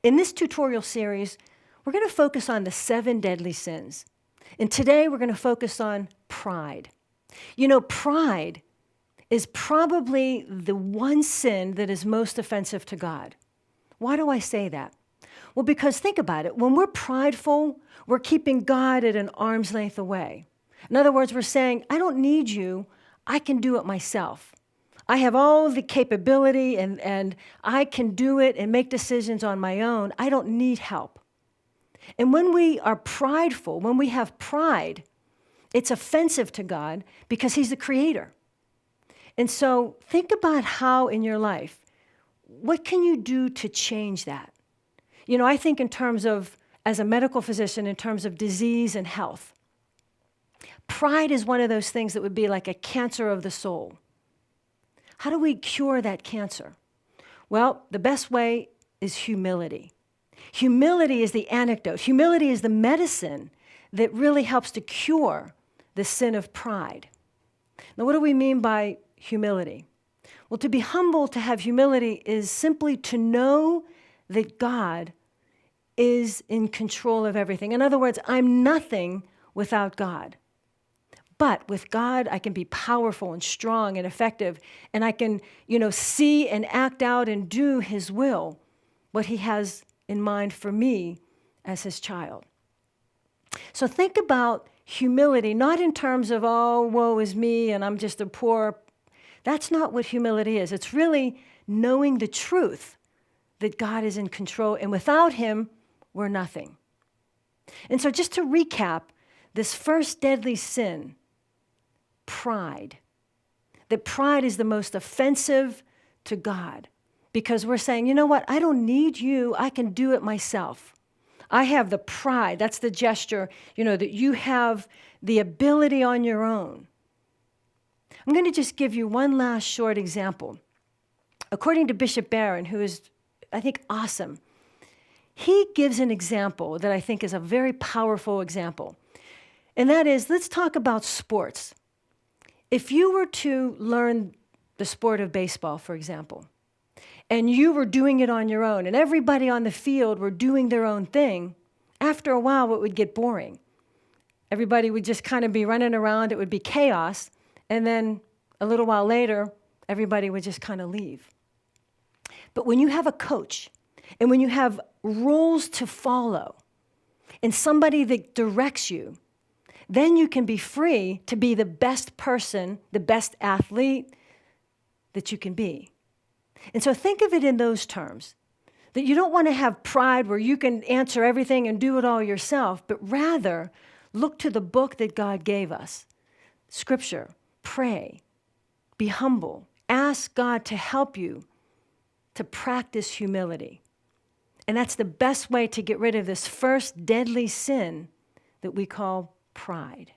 In this tutorial series, we're going to focus on the 7 deadly sins. And today we're going to focus on pride. You know, pride is probably the one sin that is most offensive to God. Why do I say that? Well, because think about it. When we're prideful, we're keeping God at an arm's length away. In other words, we're saying, I don't need you. I can do it myself. I have all the capability and I can do it and make decisions on my own. I don't need help. And when we are prideful, when we have pride, it's offensive to God because He's the creator. And so think about how in your life, what can you do to change that? You know, I think in terms of, as a medical physician, in terms of disease and health. Pride is one of those things that would be like a cancer of the soul. How do we cure that cancer? Well, the best way is humility. Humility is the antidote. Humility is the medicine that really helps to cure the sin of pride. Now, what do we mean by humility? Well, to be humble, to have humility, is simply to know that God is in control of everything. In other words, I'm nothing without God. But with God, I can be powerful and strong and effective, and I can, see and act out and do His will, what He has in mind for me as His child. So think about humility, not in terms of, oh, woe is me, and I'm just a poor. That's not what humility is. It's really knowing the truth that God is in control, and without Him, we're nothing. And so just to recap, this first deadly sin, pride. That pride is the most offensive to God because we're saying, you know what, I don't need you, I can do it myself. I have the pride, that's the gesture, that you have the ability on your own. I'm going to just give you one last short example. According to Bishop Barron, who is, I think, awesome, he gives an example that I think is a very powerful example. And that is, let's talk about sports. If you were to learn the sport of baseball, for example, and you were doing it on your own, and everybody on the field were doing their own thing, after a while it would get boring. Everybody would just kind of be running around, it would be chaos, and then a little while later, everybody would just kind of leave. But when you have a coach, and when you have rules to follow, and somebody that directs you, then you can be free to be the best person, the best athlete that you can be. And so think of it in those terms, that you don't want to have pride where you can answer everything and do it all yourself, but rather look to the book that God gave us, Scripture, pray, be humble, ask God to help you to practice humility. And that's the best way to get rid of this first deadly sin that we call pride.